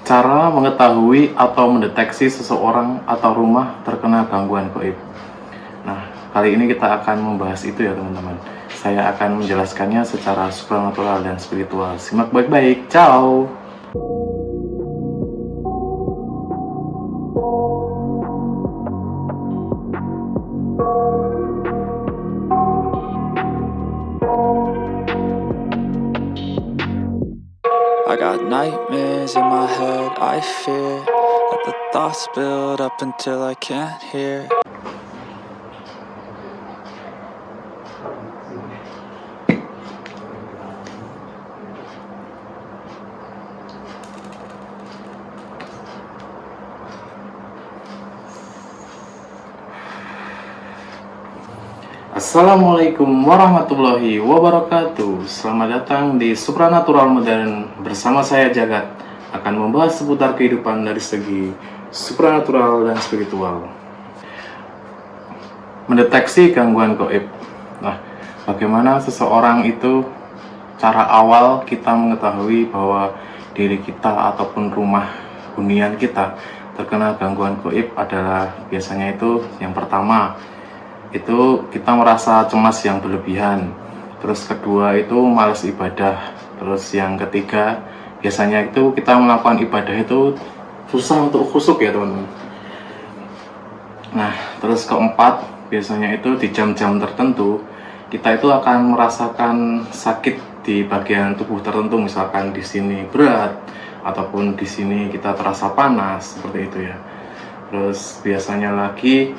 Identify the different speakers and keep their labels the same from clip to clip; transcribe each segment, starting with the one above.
Speaker 1: Cara mengetahui atau mendeteksi seseorang atau rumah terkena gangguan gaib. Nah, kali ini kita akan membahas itu ya teman-teman. Saya akan menjelaskannya secara supranatural dan spiritual. Simak baik-baik. Ciao.
Speaker 2: I got nightmares in my head, I fear that the thoughts build up until I can't hear.
Speaker 1: Assalamualaikum warahmatullahi wabarakatuh. Selamat datang di Supranatural Modern. Bersama saya Jagat akan membahas seputar kehidupan dari segi supranatural dan spiritual. Mendeteksi gangguan gaib. Nah, bagaimana seseorang itu, cara awal kita mengetahui bahwa diri kita ataupun rumah hunian kita terkena gangguan gaib adalah biasanya itu yang pertama itu kita merasa cemas yang berlebihan, terus kedua itu malas ibadah, terus yang ketiga biasanya itu kita melakukan ibadah itu susah untuk khusyuk ya teman-teman. Nah, terus keempat biasanya itu di jam-jam tertentu kita itu akan merasakan sakit di bagian tubuh tertentu, misalkan di sini berat ataupun di sini kita terasa panas seperti itu ya. Terus biasanya lagi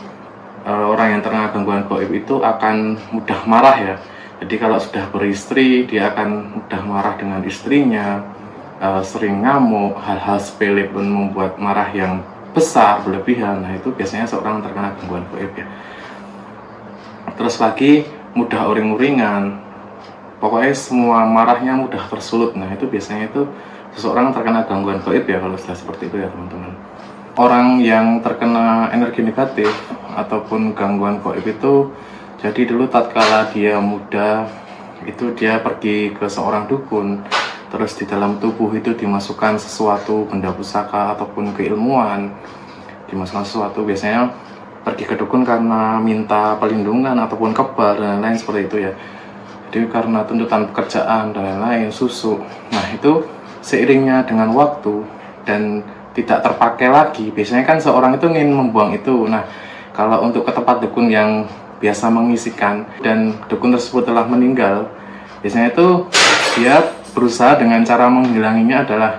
Speaker 1: orang yang terkena gangguan gaib itu akan mudah marah ya. Jadi kalau sudah beristri dia akan mudah marah dengan istrinya, sering ngamuk, hal-hal sepele pun membuat marah yang besar berlebihan. Nah itu biasanya seorang terkena gangguan gaib ya. Terus lagi mudah uring-uringan, pokoknya semua marahnya mudah tersulut. Nah itu biasanya itu seseorang terkena gangguan gaib ya kalau sudah seperti itu ya teman-teman. Orang yang terkena energi negatif ataupun gangguan gaib itu, jadi dulu tatkala dia muda itu dia pergi ke seorang dukun, terus di dalam tubuh itu dimasukkan sesuatu benda pusaka ataupun keilmuan, dimasukkan sesuatu, biasanya pergi ke dukun karena minta perlindungan ataupun kebal dan lain-lain seperti itu ya. Jadi karena tuntutan pekerjaan dan lain-lain, susu. Nah itu seiringnya dengan waktu dan tidak terpakai lagi, biasanya kan seorang itu ingin membuang itu. Nah kalau untuk ke tempat dukun yang biasa mengisikan dan dukun tersebut telah meninggal, biasanya itu dia berusaha dengan cara menghilanginya adalah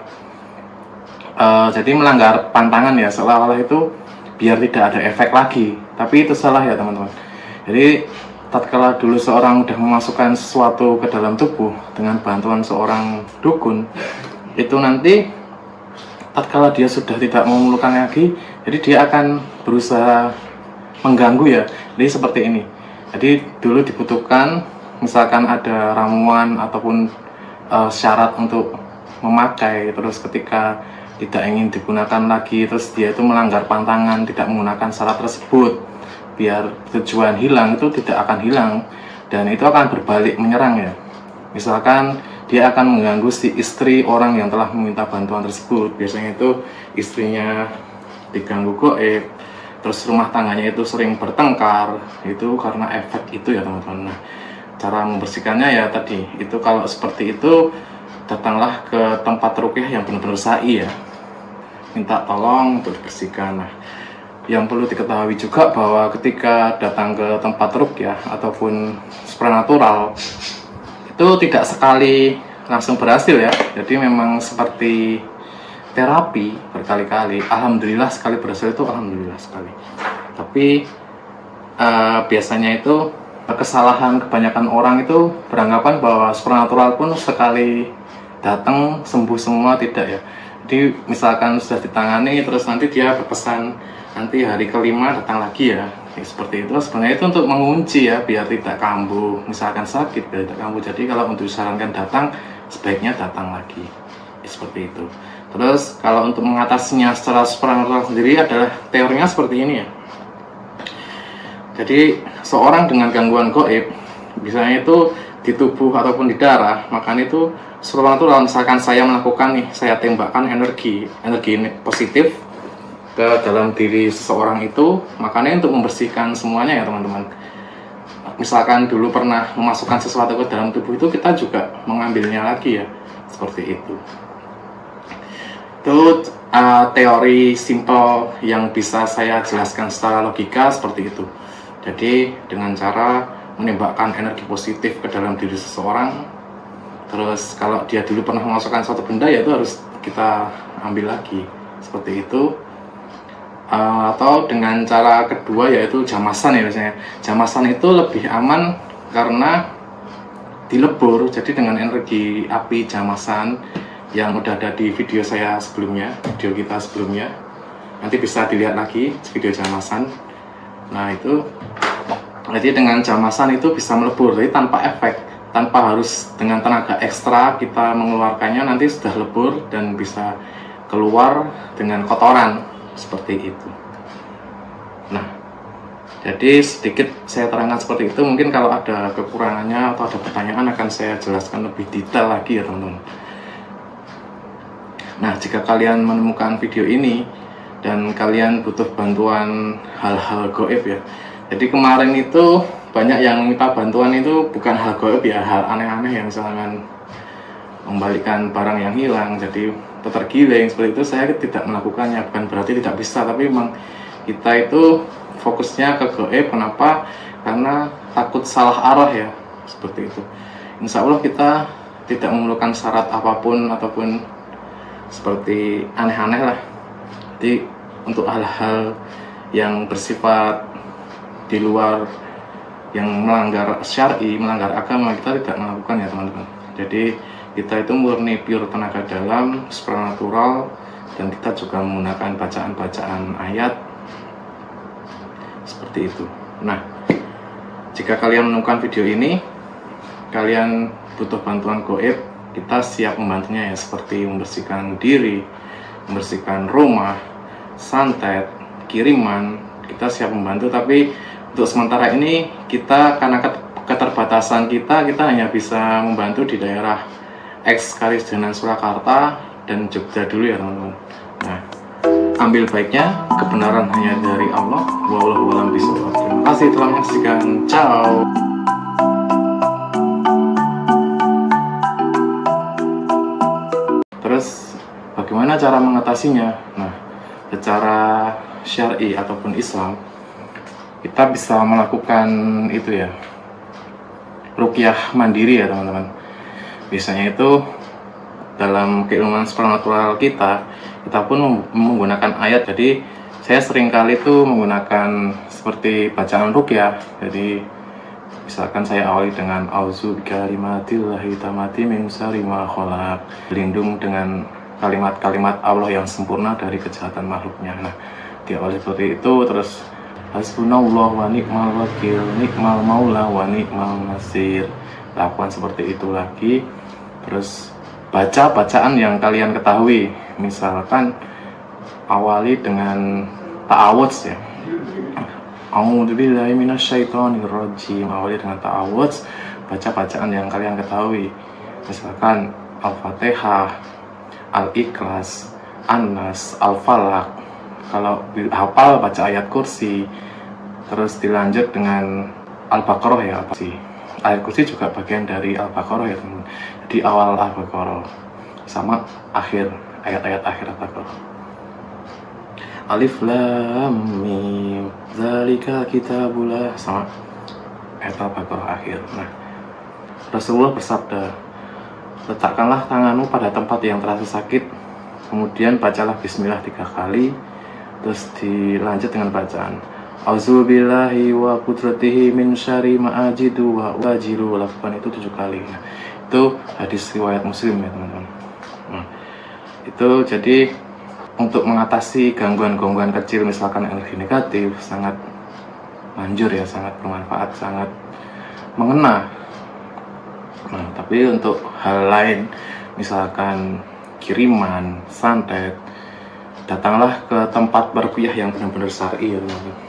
Speaker 1: jadi melanggar pantangan ya, seolah-olah itu biar tidak ada efek lagi. Tapi itu salah ya teman-teman. Jadi tatkala dulu seorang sudah memasukkan sesuatu ke dalam tubuh dengan bantuan seorang dukun, itu nanti tatkala dia sudah tidak memerlukan lagi, jadi dia akan berusaha mengganggu ya. Jadi seperti ini. Jadi dulu dibutuhkan misalkan ada ramuan ataupun syarat untuk memakai, terus ketika tidak ingin digunakan lagi, terus dia itu melanggar pantangan, tidak menggunakan syarat tersebut, biar tujuan hilang itu tidak akan hilang dan itu akan berbalik menyerang ya. Misalkan dia akan mengganggu si istri orang yang telah meminta bantuan tersebut, biasanya itu istrinya diganggu gaib, terus rumah tangganya itu sering bertengkar, itu karena efek itu ya teman-teman. Nah, cara membersihkannya ya tadi, itu kalau seperti itu datanglah ke tempat ruqyah yang benar-benar syar'i ya, minta tolong untuk dibersihkan. Nah, yang perlu diketahui juga bahwa ketika datang ke tempat ruqyah ataupun supranatural itu tidak sekali langsung berhasil ya. Jadi memang seperti terapi berkali-kali. Alhamdulillah sekali berhasil itu alhamdulillah sekali. Tapi biasanya itu kesalahan kebanyakan orang itu beranggapan bahwa supranatural pun sekali datang sembuh semua, tidak ya. Jadi misalkan sudah ditangani terus nanti dia berpesan nanti hari kelima datang lagi ya. Seperti itu sebenarnya itu untuk mengunci ya, biar tidak kambuh, misalkan sakit biar tidak kambuh. Jadi kalau untuk disarankan datang, sebaiknya datang lagi seperti itu. Terus kalau untuk mengatasinya secara supranatural sendiri adalah teorinya seperti ini ya. Jadi seorang dengan gangguan gaib biasanya itu di tubuh ataupun di darah, makanya itu supranatural. Misalkan saya melakukan nih, saya tembakkan energi positif ke dalam diri seseorang itu, makanya untuk membersihkan semuanya ya teman-teman. Misalkan dulu pernah memasukkan sesuatu ke dalam tubuh itu, kita juga mengambilnya lagi ya, seperti itu. Itu teori simple yang bisa saya jelaskan secara logika seperti itu. Jadi dengan cara menembakkan energi positif ke dalam diri seseorang, terus kalau dia dulu pernah memasukkan suatu benda, ya itu harus kita ambil lagi, seperti itu. Atau dengan cara kedua yaitu jamasan ya biasanya. Jamasan itu lebih aman karena dilebur, jadi dengan energi api jamasan yang udah ada di video saya sebelumnya, video kita sebelumnya, nanti bisa dilihat lagi video jamasan. Nah itu, jadi dengan jamasan itu bisa melebur, jadi tanpa efek, tanpa harus dengan tenaga ekstra kita mengeluarkannya, nanti sudah lebur dan bisa keluar dengan kotoran, seperti itu. Nah, jadi sedikit saya terangkan seperti itu. Mungkin kalau ada kekurangannya atau ada pertanyaan akan saya jelaskan lebih detail lagi ya teman-teman. Nah, jika kalian menemukan video ini dan kalian butuh bantuan hal-hal gaib ya, jadi kemarin itu banyak yang minta bantuan itu bukan hal gaib ya, hal aneh-aneh yang misalkan membalikkan barang yang hilang, jadi tergiling seperti itu. Saya tidak melakukannya, bukan berarti tidak bisa, tapi memang kita itu fokusnya ke gaib. Kenapa? Karena takut salah arah ya, seperti itu. Insya Allah kita tidak memerlukan syarat apapun ataupun seperti aneh-aneh lah. Jadi untuk hal-hal yang bersifat di luar, yang melanggar syar'i, melanggar agama, kita tidak melakukan ya teman-teman. Jadi kita itu murni pure tenaga dalam, supranatural, dan kita juga menggunakan bacaan-bacaan ayat seperti itu. Nah, jika kalian menemukan video ini, kalian butuh bantuan gaib, kita siap membantunya ya, seperti membersihkan diri, membersihkan rumah, santet, kiriman, kita siap membantu. Tapi untuk sementara ini kita, karena keterbatasan kita hanya bisa membantu di daerah Kalisdenan Surakarta dan Jogja dulu ya teman-teman. Nah, ambil baiknya, kebenaran hanya dari Allah. Wallahu a'lam bishawab. Terima kasih telah menyaksikan. Ciao. Terus bagaimana cara mengatasinya? Nah, secara syar'i ataupun Islam, kita bisa melakukan itu ya, ruqyah mandiri ya teman-teman. Biasanya itu dalam keilmuan supranatural kita pun menggunakan ayat. Jadi saya sering kali itu menggunakan seperti bacaan ruqyah. Jadi misalkan saya awali dengan auzu bikalimatillahi tammati min syarri ma khalaq, berlindung dengan kalimat-kalimat Allah yang sempurna dari kejahatan makhluknya. Nah, diawali seperti itu, terus hasbunallah wa ni'mal wakil, ni'mal maula wa ni'mal nasir. Lakukan seperti itu lagi. Terus baca bacaan yang kalian ketahui. Misalkan awali dengan ta'awudz ya. A'udzubillahi minasyaitonirrajim. Awali dengan ta'awudz, baca bacaan yang kalian ketahui. Misalkan Al-Fatihah, Al-Ikhlas, An-Nas, Al-Falaq. Kalau hafal baca ayat kursi. Terus dilanjut dengan Al-Baqarah ya, apa sih? Ayat kursi juga bagian dari Al-Baqarah ya teman. Di awal Al-Baqarah sama akhir ayat-ayat akhir Al-Baqarah. Alif lam mim zalika kitabullah, sama ayat Al-Baqarah akhir. Nah, Rasulullah bersabda, letakkanlah tanganmu pada tempat yang terasa sakit, kemudian bacalah bismillah 3 kali, terus dilanjut dengan bacaan auzubillahi wa qudratihi min syarri ma ajidu wa wajiru. Lakukan itu 7 kali. Nah, itu hadis riwayat Muslim ya teman-teman. Nah, itu jadi untuk mengatasi gangguan-gangguan kecil, misalkan energi negatif, sangat manjur ya, sangat bermanfaat, sangat mengena. Nah, tapi untuk hal lain, misalkan kiriman, santet, datanglah ke tempat berruqyah yang benar-benar syar'i ya teman-teman.